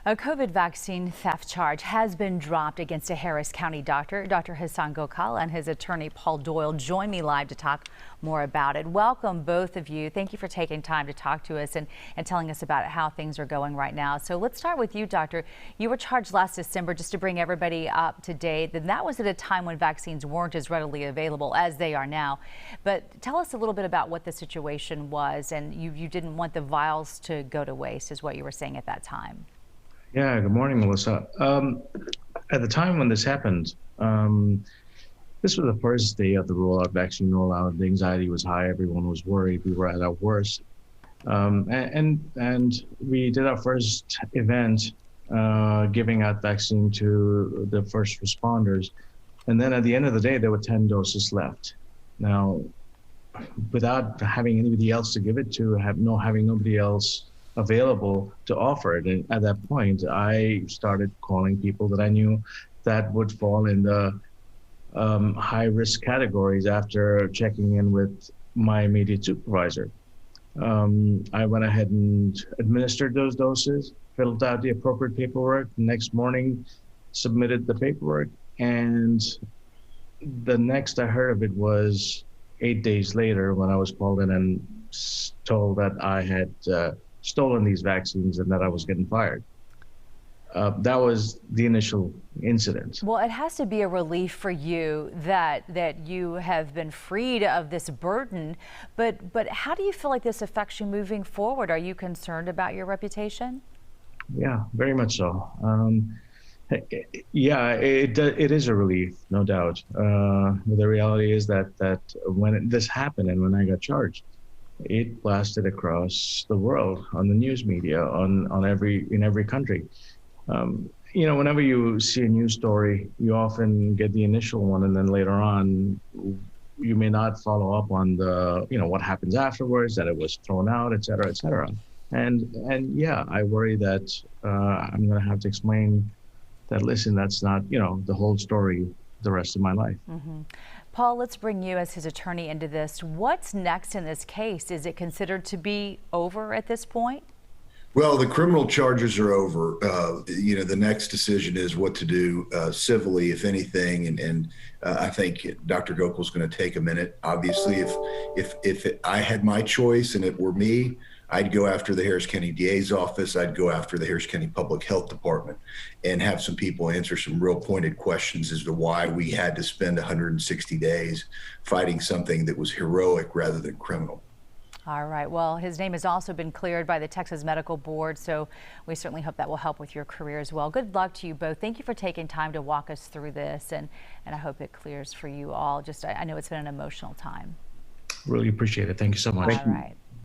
A COVID vaccine theft charge has been dropped against a Harris County doctor. Dr. Hasan Gokal and his attorney Paul Doyle join me live to talk more about it. Welcome, both of you. Thank you for taking time to talk to us and telling us about how things are going right now. So let's start with you, Doctor. You were charged last December, just to bring everybody up to date. And that was at a time when vaccines weren't as readily available as they are now. But tell us a little bit about what the situation was. And you didn't want the vials to go to waste, is what you were saying at that time. Yeah, good morning, Melissa. At the time when this happened, this was the first day of the vaccine rollout. The anxiety was high. Everyone was worried. We were at our worst. And we did our first event giving out vaccine to the first responders. And then at the end of the day, there were 10 doses left. Now, without having anybody else to give it to, having nobody else available to offer it. And at that point, I started calling people that I knew that would fall in the high-risk categories after checking in with my immediate supervisor. I went ahead and administered those doses, filled out the appropriate paperwork. The next morning, submitted the paperwork, and the next I heard of it was 8 days later when I was called in and told that I had stolen these vaccines and that I was getting fired. That was the initial incident. Well, it has to be a relief for you that you have been freed of this burden, but how do you feel like this affects you moving forward? Are you concerned about your reputation? Yeah, very much so. Yeah, it is a relief, no doubt. The reality is that when this happened and when I got charged, it blasted across the world on the news media, in every country. Whenever you see a news story, you often get the initial one, and then later on, you may not follow up on the what happens afterwards, that it was thrown out, et cetera, et cetera. And yeah, I worry that I'm going to have to explain that. Listen, that's not the whole story the rest of my life. Mm-hmm. Paul, let's bring you as his attorney into this. What's next in this case? Is it considered to be over at this point? Well, the criminal charges are over. The next decision is what to do civilly, if anything. And I think Dr. Gokal is going to take a minute. Obviously, if I had my choice and it were me, I'd go after the Harris County DA's office. I'd go after the Harris County Public Health Department and have some people answer some real pointed questions as to why we had to spend 160 days fighting something that was heroic rather than criminal. All right. Well, his name has also been cleared by the Texas Medical Board, so we certainly hope that will help with your career as well. Good luck to you both. Thank you for taking time to walk us through this, and I hope it clears for you all. I know it's been an emotional time. Really appreciate it. Thank you so much. All right.